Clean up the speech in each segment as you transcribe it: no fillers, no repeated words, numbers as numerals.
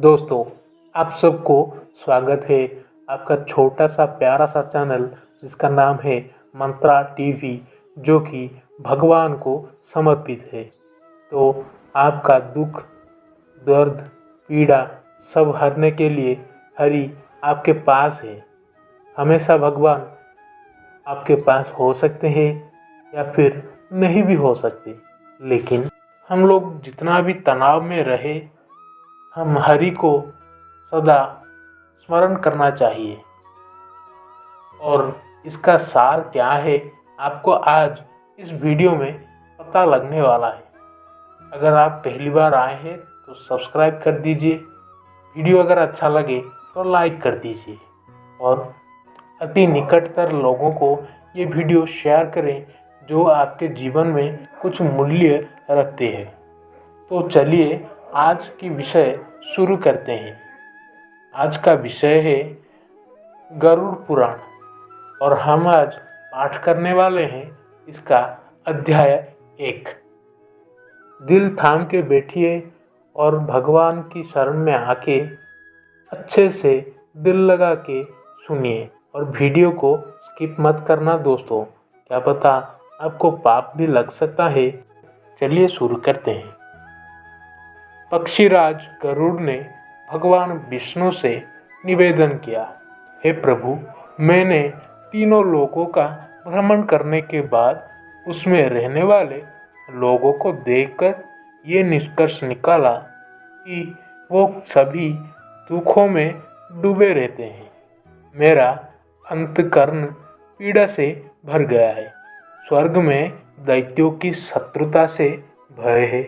दोस्तों, आप सबको स्वागत है आपका छोटा सा प्यारा सा चैनल जिसका नाम है मंत्रा टीवी, जो कि भगवान को समर्पित है। तो आपका दुख, दर्द, पीड़ा सब हरने के लिए हरि आपके पास है। हमेशा भगवान आपके पास हो सकते हैं या फिर नहीं भी हो सकते, लेकिन हम लोग जितना भी तनाव में रहे, हम हरि को सदा स्मरण करना चाहिए। और इसका सार क्या है, आपको आज इस वीडियो में पता लगने वाला है। अगर आप पहली बार आए हैं तो सब्सक्राइब कर दीजिए। वीडियो अगर अच्छा लगे तो लाइक कर दीजिए और अति निकटतर लोगों को ये वीडियो शेयर करें जो आपके जीवन में कुछ मूल्य रखते हैं। तो चलिए आज की विषय शुरू करते हैं। आज का विषय है गरुड़ पुराण और हम आज पाठ करने वाले हैं इसका अध्याय 1। दिल थाम के बैठिए और भगवान की शरण में आके अच्छे से दिल लगा के सुनिए और वीडियो को स्किप मत करना दोस्तों, क्या पता आपको पाप भी लग सकता है। चलिए शुरू करते हैं। पक्षीराज गरुड़ ने भगवान विष्णु से निवेदन किया, हे प्रभु, मैंने तीनों लोकों का भ्रमण करने के बाद उसमें रहने वाले लोगों को देखकर ये निष्कर्ष निकाला कि वो सभी दुखों में डूबे रहते हैं। मेरा अंतःकरण पीड़ा से भर गया है। स्वर्ग में दैत्यों की शत्रुता से भय है।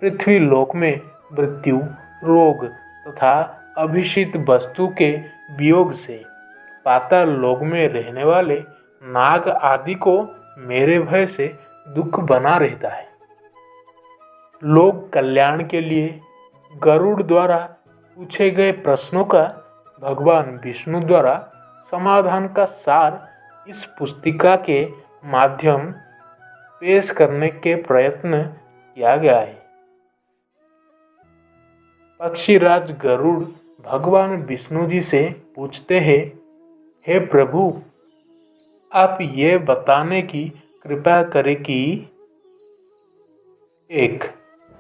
पृथ्वी लोक में मृत्यु, रोग तथा अभिषिक्त वस्तु के वियोग से, पाताल लोक में रहने वाले नाग आदि को मेरे भय से दुख बना रहता है। लोक कल्याण के लिए गरुड़ द्वारा पूछे गए प्रश्नों का भगवान विष्णु द्वारा समाधान का सार इस पुस्तिका के माध्यम पेश करने के प्रयत्न किया गया है। पक्षीराज गरुड़ भगवान विष्णु जी से पूछते हैं, हे प्रभु, आप ये बताने की कृपा करें कि 1.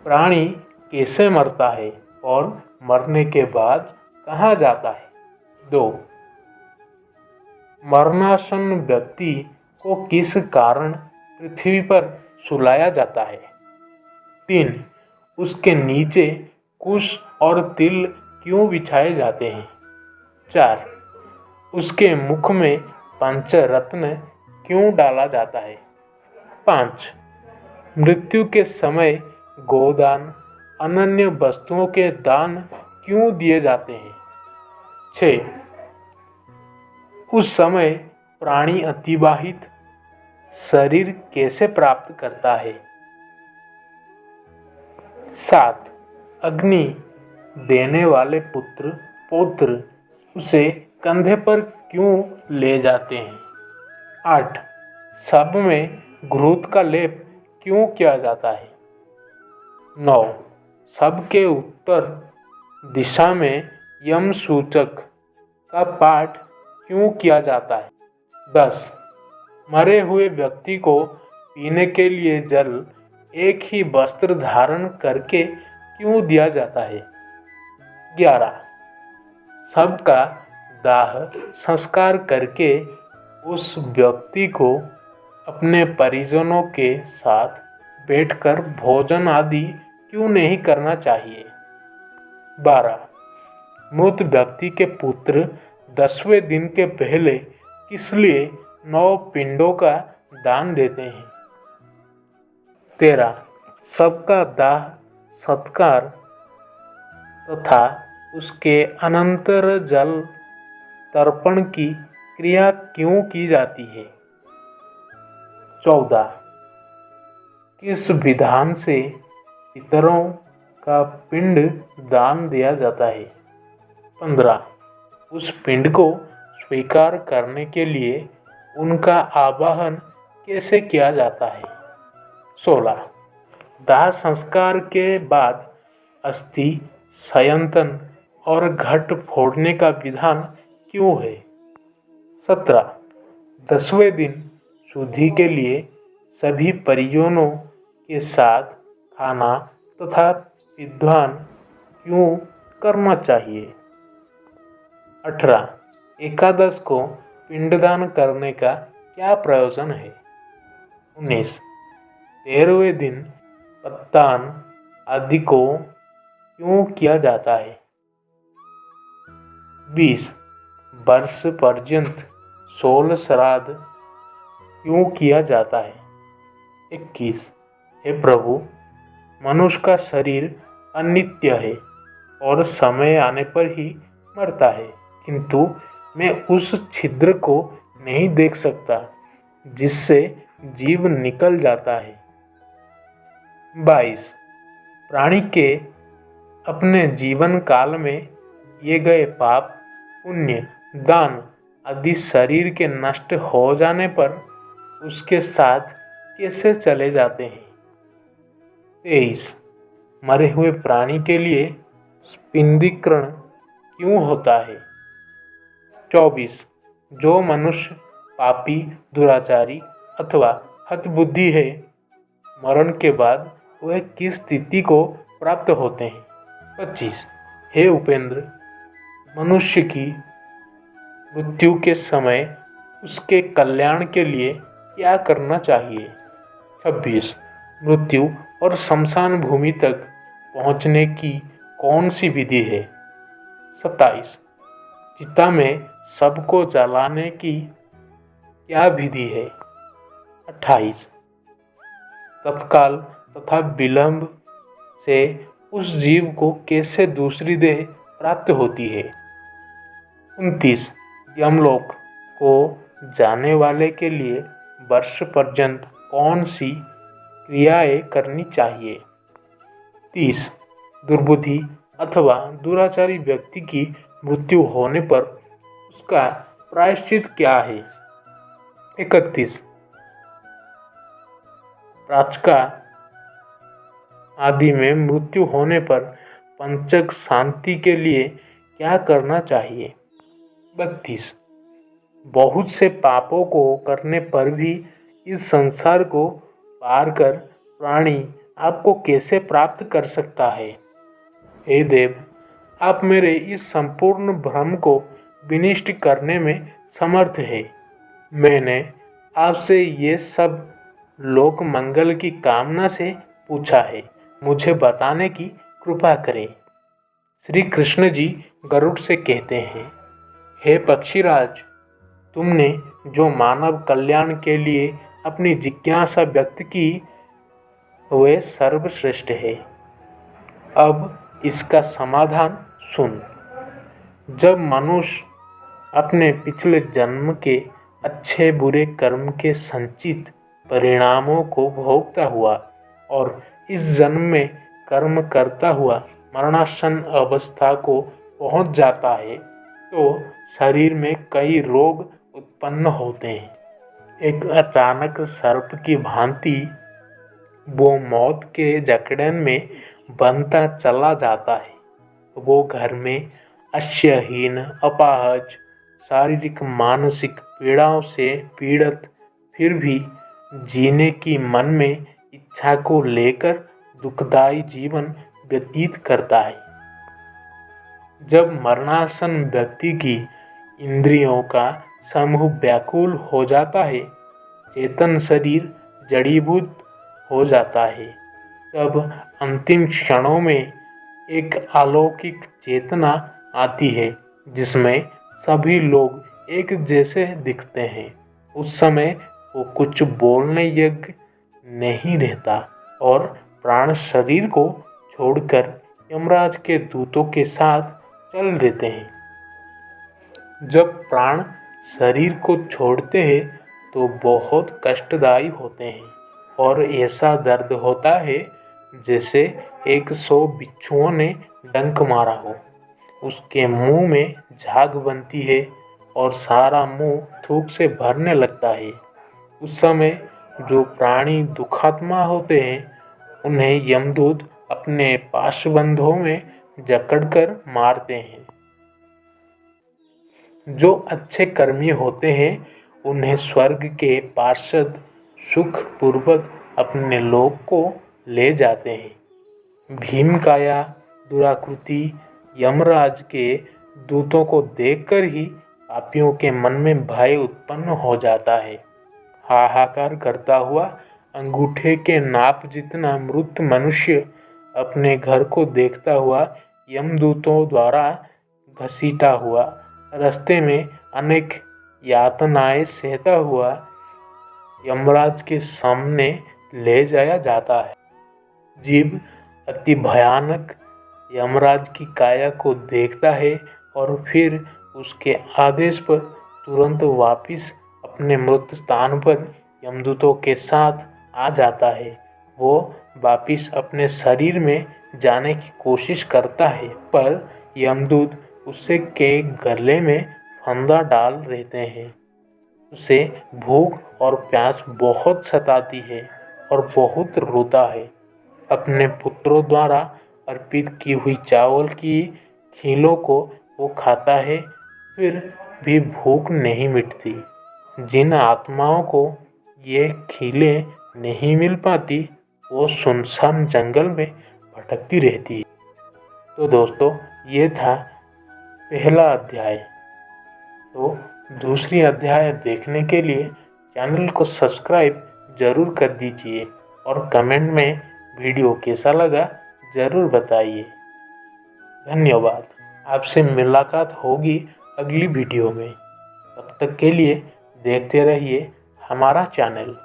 प्राणी कैसे मरता है और मरने के बाद कहाँ जाता है। 2. मरणासन्न व्यक्ति को किस कारण पृथ्वी पर सुलाया जाता है। 3. उसके नीचे कुश और तिल क्यों बिछाए जाते हैं। 4. उसके मुख में पंचरत्न क्यों डाला जाता है। 5. मृत्यु के समय गोदान, अनन्य वस्तुओं के दान क्यों दिए जाते हैं। 6. उस समय प्राणी अतिवाहित शरीर कैसे प्राप्त करता है। 7. अग्नि देने वाले पुत्र पौत्र उसे कंधे पर क्यों ले जाते हैं। 8. सब में घृत का लेप क्यों किया जाता है। 9. सबके उत्तर दिशा में यम सूचक का पाठ क्यों किया जाता है। 10. मरे हुए व्यक्ति को पीने के लिए जल एक ही वस्त्र धारण करके क्यों दिया जाता है। 11. सबका दाह संस्कार करके उस व्यक्ति को अपने परिजनों के साथ बैठकर भोजन आदि क्यों नहीं करना चाहिए। 12. मृत व्यक्ति के पुत्र 10वें दिन के पहले किस लिए 9 पिंडों का दान देते हैं। 13. सबका दाह सत्कार तथा उसके अनंतर जल तर्पण की क्रिया क्यों की जाती है। 14. किस विधान से पितरों का पिंड दान दिया जाता है। 15. उस पिंड को स्वीकार करने के लिए उनका आवाहन कैसे किया जाता है। 16. दाह संस्कार के बाद अस्थि संयंतन और घट फोड़ने का विधान क्यों है? 17. 10वें दिन शुद्धि के लिए सभी परिजनों के साथ खाना तथा विद्वान क्यों करना चाहिए? 18. एकादश को पिंडदान करने का क्या प्रयोजन है? 19. 13वें दिन पत्तान आदि को क्यों किया जाता है? 20. वर्ष पर्यंत 16 श्राद्ध क्यों किया जाता है? 21. हे प्रभु, मनुष्य का शरीर अनित्य है और समय आने पर ही मरता है, किंतु मैं उस छिद्र को नहीं देख सकता जिससे जीव निकल जाता है। 22. प्राणी के अपने जीवन काल में किए गए पाप, पुण्य, दान आदि शरीर के नष्ट हो जाने पर उसके साथ कैसे चले जाते हैं? 23. मरे हुए प्राणी के लिए पिंडीकरण क्यों होता है? 24. जो मनुष्य पापी, दुराचारी अथवा हतबुद्धि है, मरण के बाद वह किस स्थिति को प्राप्त होते हैं? 25. हे उपेंद्र, मनुष्य की मृत्यु के समय उसके कल्याण के लिए क्या करना चाहिए? 26. मृत्यु और शमशान भूमि तक पहुंचने की कौन सी विधि है? 27. चिता में सबको जलाने की क्या विधि है? 28. तत्काल तथा विलंब से उस जीव को कैसे दूसरी देह प्राप्त होती है? 29. यमलोक को जाने वाले के लिए वर्ष पर्यंत कौन सी क्रियाएं करनी चाहिए? 30. दुर्बुद्धि अथवा दुराचारी व्यक्ति की मृत्यु होने पर उसका प्रायश्चित क्या है? 31. प्राचका आदि में मृत्यु होने पर पंचक शांति के लिए क्या करना चाहिए? 32. बहुत से पापों को करने पर भी इस संसार को पार कर प्राणी आपको कैसे प्राप्त कर सकता है? हे देव, आप मेरे इस संपूर्ण भ्रम को विनष्ट करने में समर्थ है। मैंने आपसे ये सब लोक मंगल की कामना से पूछा है, मुझे बताने की कृपा करें। श्री कृष्ण जी गरुड़ से कहते हैं, हे पक्षीराज, तुमने जो मानव कल्याण के लिए अपनी जिज्ञासा व्यक्त की वह सर्वश्रेष्ठ है। अब इसका समाधान सुन। जब मनुष्य अपने पिछले जन्म के अच्छे बुरे कर्म के संचित परिणामों को भोगता हुआ और इस जन्म में कर्म करता हुआ मरणासन अवस्था को पहुंच जाता है, तो शरीर में कई रोग उत्पन्न होते हैं। एक अचानक सर्प की भांति वो मौत के जकड़न में बनता चला जाता है। वो घर में आश्रयहीन, अपाहज, शारीरिक मानसिक पीड़ाओं से पीड़ित, फिर भी जीने की मन में इच्छा को लेकर दुखदायी जीवन व्यतीत करता है। जब मरणासन व्यक्ति की इंद्रियों का समूह व्याकुल हो जाता है, चेतन शरीर जड़ीभूत हो जाता है, तब अंतिम क्षणों में एक अलौकिक चेतना आती है जिसमें सभी लोग एक जैसे दिखते हैं। उस समय वो कुछ बोलने योग्य नहीं रहता और प्राण शरीर को छोड़कर यमराज के दूतों के साथ चल देते हैं। जब प्राण शरीर को छोड़ते हैं तो बहुत कष्टदायी होते हैं और ऐसा दर्द होता है जैसे 100 बिच्छुओं ने डंक मारा हो। उसके मुंह में झाग बनती है और सारा मुंह थूक से भरने लगता है। उस समय जो प्राणी दुखात्मा होते हैं उन्हें यमदूत अपने पाशबंधों में जकड़कर मारते हैं। जो अच्छे कर्मी होते हैं उन्हें स्वर्ग के पार्षद सुख पूर्वक अपने लोक को ले जाते हैं। भीमकाया दुराकृति यमराज के दूतों को देखकर ही पापियों के मन में भय उत्पन्न हो जाता है। हाहाकार करता हुआ अंगूठे के नाप जितना मृत मनुष्य अपने घर को देखता हुआ यमदूतों द्वारा घसीटा हुआ रास्ते में अनेक यातनाएं सहता हुआ यमराज के सामने ले जाया जाता है। जीव अति भयानक यमराज की काया को देखता है और फिर उसके आदेश पर तुरंत वापिस अपने मृत स्थान पर यमदूतों के साथ आ जाता है। वो वापिस अपने शरीर में जाने की कोशिश करता है, पर यमदूत उससे के गले में फंदा डाल रहते हैं। उसे भूख और प्यास बहुत सताती है और बहुत रोता है। अपने पुत्रों द्वारा अर्पित की हुई चावल की खीलों को वो खाता है, फिर भी भूख नहीं मिटती। जिन आत्माओं को ये खीलें नहीं मिल पाती वो सुनसान जंगल में भटकती रहती है। तो दोस्तों, ये था पहला अध्याय। तो दूसरी अध्याय देखने के लिए चैनल को सब्सक्राइब ज़रूर कर दीजिए और कमेंट में वीडियो कैसा लगा ज़रूर बताइए। धन्यवाद। आपसे मुलाकात होगी अगली वीडियो में। तब तक के लिए देखते रहिए हमारा चैनल।